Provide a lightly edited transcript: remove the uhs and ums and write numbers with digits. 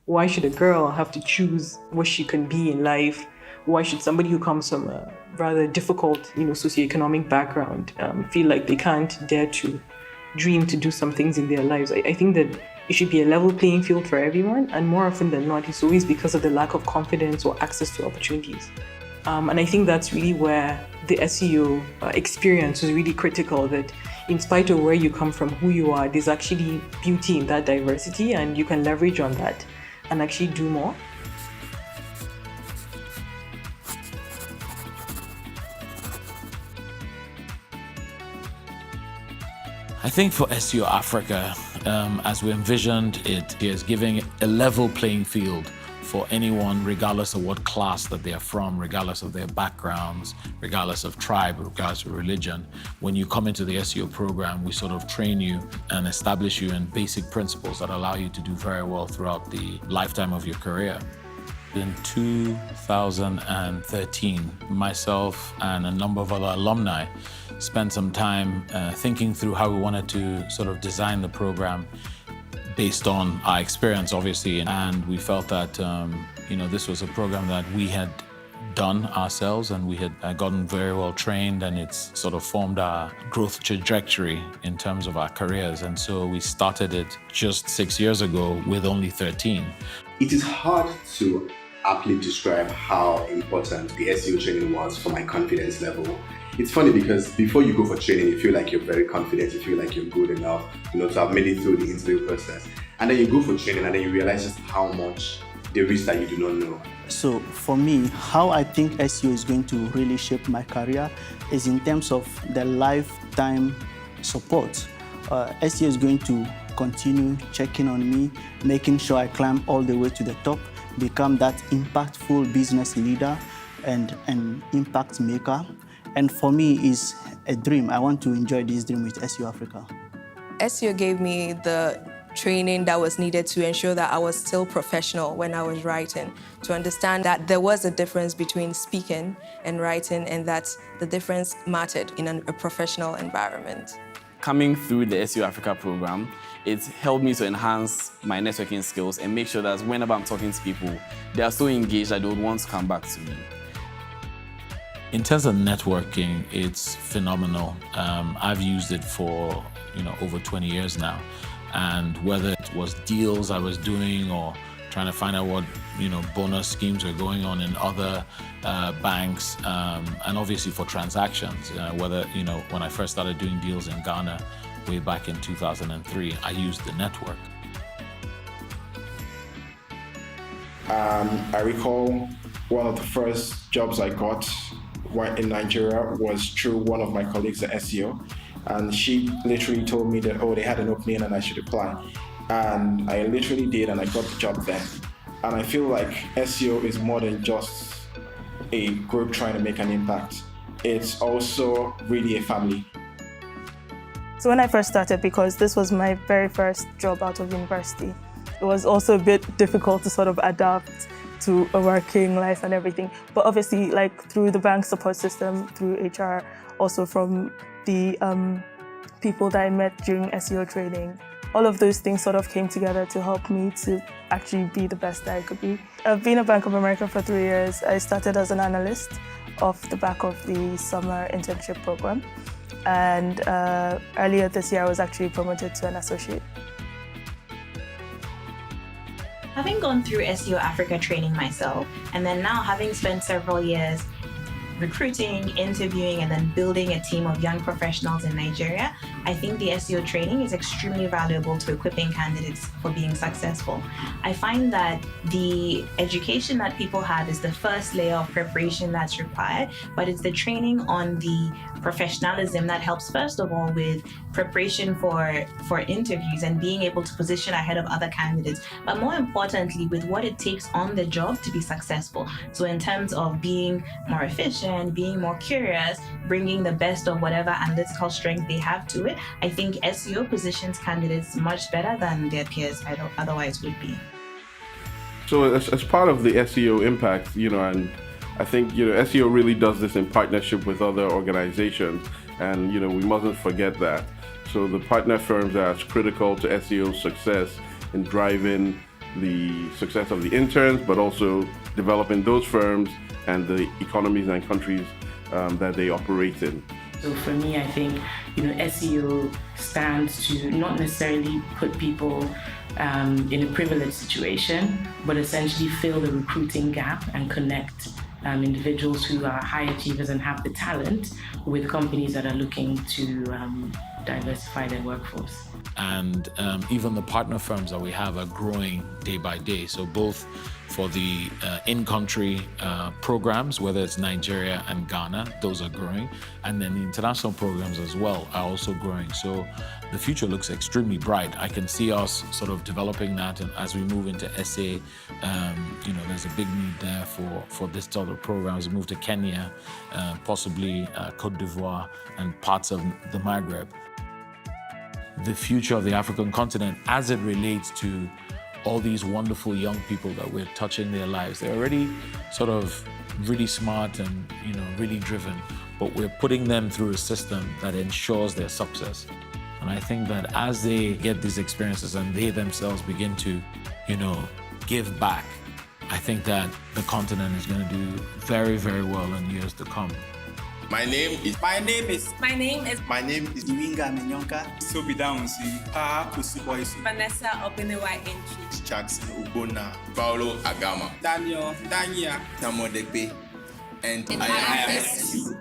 Why should a girl have to choose what she can be in life? Why should somebody who comes from a rather difficult, socioeconomic background feel like they can't dare to dream to do some things in their lives? I think that it should be a level playing field for everyone, and more often than not, it's always because of the lack of confidence or access to opportunities. And I think that's really where the SEO experience is really critical, that in spite of where you come from, who you are, there's actually beauty in that diversity, and you can leverage on that and actually do more. I think for SEO Africa, as we envisioned it, is giving a level playing field for anyone, regardless of what class that they are from, regardless of their backgrounds, regardless of tribe, regardless of religion. When you come into the SEO program, we sort of train you and establish you in basic principles that allow you to do very well throughout the lifetime of your career. In 2013, myself and a number of other alumni spent some time thinking through how we wanted to sort of design the program based on our experience, obviously, and we felt that this was a program that we had done ourselves and we had gotten very well trained, and it's sort of formed our growth trajectory in terms of our careers. And so we started it just 6 years ago with only 13. It is hard to aptly describe how important the SEO training was for my confidence level. It's funny because before you go for training, you feel like you're very confident, you feel like you're good enough, to have made it through the interview process. And then you go for training and then you realize just how much there is that you do not know. So for me, how I think SEO is going to really shape my career is in terms of the lifetime support. SEO is going to continue checking on me, making sure I climb all the way to the top, become that impactful business leader and an impact maker. And for me, it's a dream. I want to enjoy this dream with SEO Africa. SEO gave me the training that was needed to ensure that I was still professional when I was writing, to understand that there was a difference between speaking and writing, and that the difference mattered in a professional environment. Coming through the SEO Africa program, it's helped me to enhance my networking skills and make sure that whenever I'm talking to people, they are so engaged that they would want to come back to me. In terms of networking, it's phenomenal. I've used it for over 20 years now, and whether it was deals I was doing or trying to find out what bonus schemes are going on in other banks, and obviously for transactions, whether when I first started doing deals in Ghana way back in 2003, I used the network. I recall one of the first jobs I got in Nigeria was through one of my colleagues at SEO, and she literally told me that, they had an opening and I should apply. And I literally did, and I got the job then. And I feel like SEO is more than just a group trying to make an impact. It's also really a family. So when I first started, because this was my very first job out of university, it was also a bit difficult to sort of adapt to a working life and everything. But obviously, through the bank support system, through HR, also from the people that I met during SEO training, all of those things sort of came together to help me to actually be the best that I could be. I've been at Bank of America for 3 years. I started as an analyst off the back of the summer internship program. And earlier this year, I was actually promoted to an associate. Having gone through SEO Africa training myself, and then now having spent several years recruiting, interviewing, and then building a team of young professionals in Nigeria, I think the SEO training is extremely valuable to equipping candidates for being successful. I find that the education that people have is the first layer of preparation that's required, but it's the training on the professionalism that helps, first of all, with preparation for interviews and being able to position ahead of other candidates, but more importantly, with what it takes on the job to be successful. So in terms of being more efficient, being more curious, bringing the best of whatever analytical strength they have to it, I think SEO positions candidates much better than their peers otherwise would be. So as part of the SEO impact, and I think, SEO really does this in partnership with other organizations, and, we mustn't forget that. So the partner firms are as critical to SEO success in driving the success of the interns, but also developing those firms and the economies and countries that they operate in. So for me, I think, SEO stands to not necessarily put people in a privileged situation, but essentially fill the recruiting gap and connect individuals who are high achievers and have the talent with companies that are looking to diversify their workforce. And even the partner firms that we have are growing day by day. So both for the in-country programs, whether it's Nigeria and Ghana, those are growing. And then the international programs as well are also growing. So the future looks extremely bright. I can see us sort of developing that, and as we move into SA, there's a big need there for this sort of programs. We move to Kenya, possibly Cote d'Ivoire, and parts of the Maghreb. The future of the African continent as it relates to all these wonderful young people that we're touching their lives. They're already sort of really smart and really driven, but we're putting them through a system that ensures their success. And I think that as they get these experiences and they themselves begin to, give back, I think that the continent is going to do very, very well in years to come. My name is Iwinga Menyonka. Sobi Downsi, Pa Kusuboisu, Vanessa Obenewa Entry, Jackson Ubona, Paulo Agama, Daniel, Dania, Namodekbe, and I am SEO.